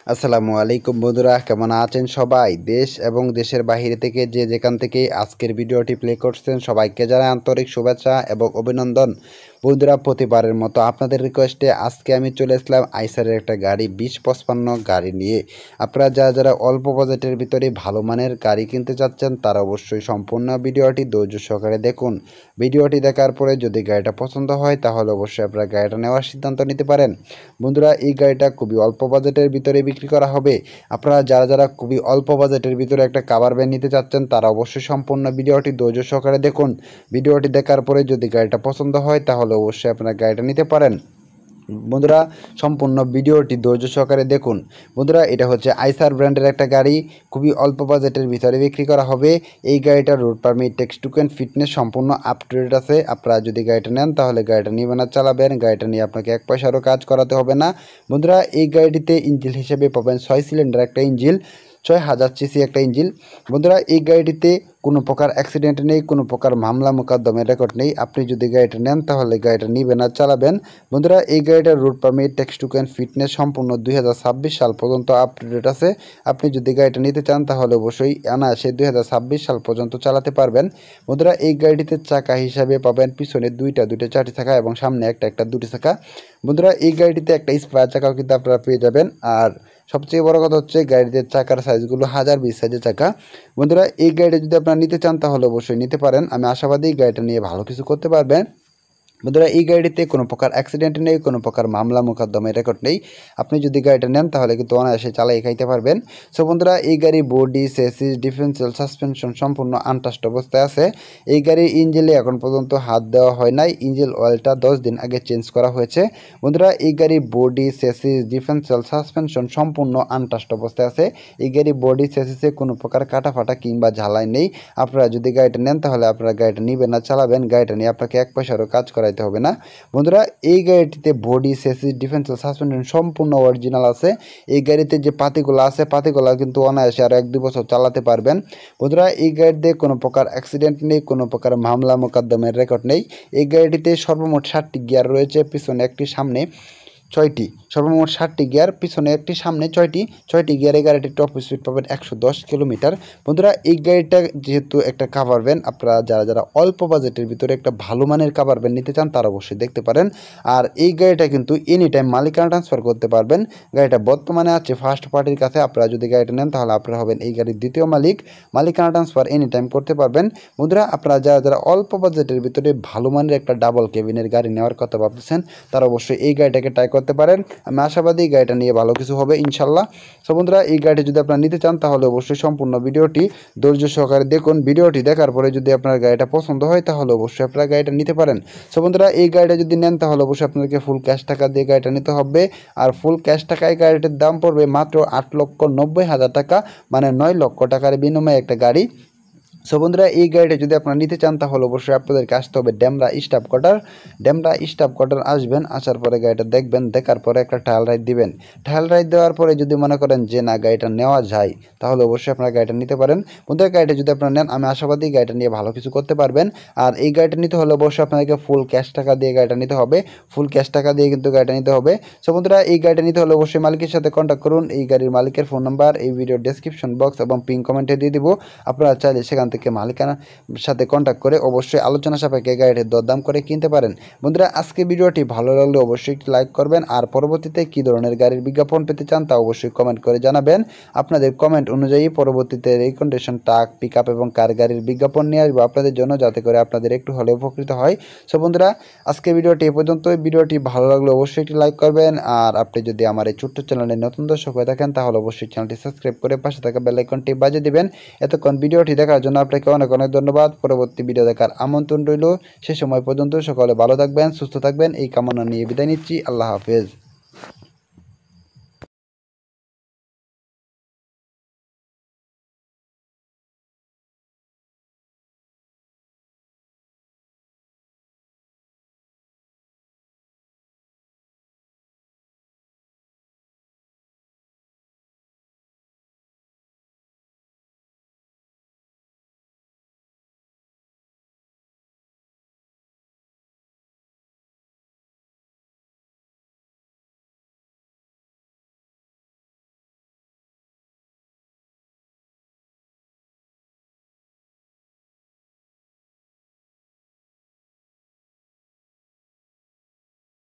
আসসালামু আলাইকুম বন্ধুরা, কেমন আছেন সবাই? দেশ এবং দেশের বাইরে থেকে যে যেখান থেকে আজকের ভিডিওটি প্লে করছেন সবাইকে জানাই আন্তরিক শুভেচ্ছা এবং অভিনন্দন। বন্ধুরা, প্রতিবারের মতো আপনাদের রিকোয়েস্টে আজকে আমি চলে আসলাম আইসারের একটা গাড়ি 2055 গাড়ি নিয়ে। আপনারা যারা অল্প বাজেটের ভিতরে ভালো মানের গাড়ি কিনতে চাচ্ছেন তারা অবশ্যই সম্পূর্ণ ভিডিওটি ধৈর্য সহকারে দেখুন। ভিডিওটি দেখার পরে যদি গাড়িটা পছন্দ হয় তাহলে অবশ্যই আপনারা গাড়িটা নেওয়ার সিদ্ধান্ত নিতে পারেন। বন্ধুরা, এই গাড়িটা খুবই অল্প বাজেটের ভিতরে বিক্রি করা হবে। আপনারা যারা খুবই অল্প বাজেটের ভিতরে একটা কাভার ভ্যান নিতে চাচ্ছেন তারা অবশ্যই সম্পূর্ণ ভিডিওটি ধৈর্য সহকারে দেখুন। ভিডিওটি দেখার পরে যদি গাড়িটা পছন্দ হয় তাহলে অবশ্যই আপনারা গাড়িটা নিতে পারেন। বন্ধুরা, সম্পূর্ণ ভিডিওটি ধৈর্য সহকারে দেখুন। বন্ধুরা, এটা হচ্ছে আইসার ব্র্যান্ডের একটা গাড়ি, খুবই অল্প বাজেটের ভিতরে বিক্রি করা হবে। এই গাড়িটার road permit, text token, fitness সম্পূর্ণ আপ টু ডেট আছে। আপনারা যদি গাড়িটা নেন তাহলে গাড়িটা নেবেন আর চালাবেন, গাড়িটা নিয়ে আপনাকে এক পয়সারও কাজ করাতে হবে না। বন্ধুরা, এই গাড়িটিতে ইঞ্জিন হিসেবে পাবেন 6 সিলিন্ডার একটা ইঞ্জিন, 6000 সিসি একটা ইঞ্জিন। বন্ধুরা, এই গাড়িটিতে কোনো প্রকার অ্যাক্সিডেন্ট নেই, কোনো প্রকার মামলা মোকদ্দমের রেকর্ড নেই। আপনি যদি গাড়িটা নেন তাহলে গাড়িটা নেবেন আর চালাবেন। বন্ধুরা, এই গাড়িটার road permit, text token, fitness সম্পূর্ণ 2026 সাল পর্যন্ত আপ টু ডেট আছে। আপনি যদি গাড়িটা নিতে চান তাহলে অবশ্যই অনায়াসে 2026 সাল পর্যন্ত চালাতে পারবেন। বন্ধুরা, এই গাড়িটিতে চাকা হিসাবে পাবেন পিছনে দুইটা চারটি চাকা এবং সামনে একটা দুটি চাকা। বন্ধুরা, এই গাড়িটিতে একটা স্পেয়ার চাকাও কিন্তু আপনারা পেয়ে যাবেন। আর সবচেয়ে বড় কথা হচ্ছে গাড়িতে চাকার সাইজগুলো 1020 সাইজের চাকা। বন্ধুরা, এই গাড়িটা যদি আপনারা নিতে চান তাহলে অবশ্যই নিতে পারেন। আমি আশাবাদী গাড়িটা নিয়ে ভালো কিছু করতে পারবেন। বন্ধুরা, এই গাড়িতে কোনো প্রকার অ্যাক্সিডেন্ট নেই, কোনো প্রকার মামলা মোকদ্দমের রেকর্ড নেই। আপনি যদি গাড়িটা নেন তাহলে কিন্তু অনায়াসে চালাই খাইতে পারবেন। সো বন্ধুরা, এই গাড়ি বডি, চেসিস, ডিফারেন্সিয়াল সাসপেনশন সম্পূর্ণ আনটাস্ট অবস্থায় আছে। এই গাড়ির ইঞ্জিনে এখন পর্যন্ত হাত দেওয়া হয় নাই। ইঞ্জিন অয়েলটা 10 দিন আগে চেঞ্জ করা হয়েছে। বন্ধুরা, এই গাড়ি বডি, চেসিস, ডিফারেন্সিয়াল সাসপেনশন সম্পূর্ণ আনটাস্ট অবস্থায় আছে। এই গাড়ি বডি, চেসিসে কোনো প্রকার কাটাফাটা কিংবা ঝালাই নেই। আপনারা যদি গাড়িটা নেন তাহলে আপনারা গাড়িটা নেবেন না চালাবেন, গাড়িটা নিয়ে আপনাকে এক পয়সারও কাজ করাইতে হবে না। বন্ধুরা, এই গাড়িটিতে বডি, চেসিস, ডিফেন্সিয়াল সাসপেনশন সম্পূর্ণ অরিজিনাল আছে। এই গাড়িতে যে পাতিগুলো আছে পাতিগুলো কিন্তু অনায়াসে আরও 1-2 বছর চালাতে পারবেন। বন্ধুরা, এই গাড়িতে কোনো প্রকার অ্যাক্সিডেন্ট নেই, কোনো প্রকার মামলা মোকদ্দমের রেকর্ড নেই। এই গাড়িটিতে সর্বমোট 7টি গিয়ার রয়েছে, পিছনে একটি, সামনে 6টি। সর্বমোট 7টি গিয়ার, পিছনে একটি, সামনে 6টি গিয়ারে গাড়িটির টপ স্পিড পাবেন 110 কিলোমিটার। বন্ধুরা, এই গাড়িটা যেহেতু একটা কাভার ভ্যান, আপনারা যারা অল্প বাজেটের ভিতরে একটা ভালো মানের কাভার ভ্যান নিতে চান তারা অবশ্যই দেখতে পারেন। আর এই গাড়িটা কিন্তু এনি টাইম মালিকানা ট্রান্সফার করতে পারবেন। গাড়িটা বর্তমানে আছে ফার্স্ট পার্টির কাছে। আপনারা যদি গাড়িটা নেন তাহলে আপনারা হবেন এই গাড়ির দ্বিতীয় মালিক। মালিকানা ট্রান্সফার এনি টাইম করতে পারবেন। বন্ধুরা, আপনারা যারা অল্প বাজেটের ভিতরে ভালো মানের একটা ডাবল কেবিনের গাড়ি নেওয়ার কথা ভাবতেছেন তারা অবশ্যই এই গাড়িটাকে ট্রাই করতে পারেন। আমি আশাবাদী গাড়িটা নিয়ে ভালো কিছু হবে ইনশাল্লাহ। সো বন্ধুরা, এই গাড়িটি যদি আপনারা নিতে চান তাহলে অবশ্যই সম্পূর্ণ ভিডিওটি ধৈর্য সহকারে দেখুন। ভিডিওটি দেখার পরে যদি আপনার গাড়িটা পছন্দ হয় তাহলে অবশ্যই আপনারা গাড়িটা নিতে পারেন। সো বন্ধুরা, এই গাড়িটা যদি নেন তাহলে অবশ্যই আপনাদেরকে ফুল ক্যাশ টাকা দিয়ে গাড়িটা নিতে হবে। আর ফুল ক্যাশ টাকায় গাড়িটির দাম পড়বে মাত্র 8,90,000 টাকা, মানে 9 লক্ষ টাকার বিনিময়ে একটা গাড়ি। সো বন্ধুরা, এই গাড়িটা যদি আপনারা নিতে চান তাহলে অবশ্যই আপনাদেরকে আসতে হবে Demra staff quarter. Demra staff quarter আসবেন, আসার পরে গাড়িটা দেখবেন, দেখার পরে একটা ট্রায়াল রাইড দিবেন। ট্রায়াল রাইড দেওয়ার পরে যদি মনে করেন যে না গাড়িটা নেওয়া যায় তাহলে অবশ্যই আপনারা গাড়িটা নিতে পারেন। বন্ধুরা, গাড়িটা যদি আপনারা নেন আমি আশাবাদী গাড়িটা নিয়ে ভালো কিছু করতে পারবেন। আর এই গাড়িটা নিতে হলে অবশ্যই আপনাদেরকে ফুল ক্যাশ টাকা দিয়ে গাড়িটা নিতে হবে। ফুল ক্যাশ টাকা দিয়ে কিন্তু গাড়িটা নিতে হবে। সো বন্ধুরা, এই গাড়িটা নিতে হলে অবশ্যই মালিকের সাথে কন্ট্যাক্ট করুন। এই গাড়ির মালিকের ফোন নাম্বার এই ভিডিওর ডেসক্রিপশন বক্স এবং পিন কমেন্টে দিয়ে দিব। আপনারা চাইলে সেখান থেকে মালিকানা সাথে কন্ট্যাক্ট করে অবশ্যই আলোচনা সাপেক্ষে গাড়িটির দরদাম করে কিনতে পারেন। বন্ধুরা, আজকে ভিডিওটি ভালো লাগলে অবশ্যই একটি লাইক করবেন। আর পরবর্তীতে কী ধরনের গাড়ির বিজ্ঞাপন পেতে চান তা অবশ্যই কমেন্ট করে জানাবেন। আপনাদের কমেন্ট অনুযায়ী পরবর্তীতে রিকন্ডিশন, ট্রাক, পিক আপ এবং কার গাড়ির বিজ্ঞাপন নিয়ে আসবো আপনাদের জন্য, যাতে করে আপনাদের একটু হলে উপকৃত হয়। সো বন্ধুরা, আজকে ভিডিওটি এ পর্যন্তই। ভিডিওটি ভালো লাগলে অবশ্যই একটি লাইক করবেন। আর আপনি যদি আমার এই ছোট্ট চ্যানেলে নতুন দর্শক হয়ে থাকেন তাহলে অবশ্যই চ্যানেলটি সাবস্ক্রাইব করে পাশে থাকা বেল আইকনটি বাজিয়ে দিবেন। এতক্ষণ ভিডিওটি দেখার জন্য আপনাকে অনেক অনেক ধন্যবাদ। পরবর্তী ভিডিও দেখার আমন্ত্রণ রইল। সে সময় পর্যন্ত সকলে ভালো থাকবেন, সুস্থ থাকবেন এই কামনা নিয়ে বিদায় নিচ্ছি। আল্লাহ হাফেজ।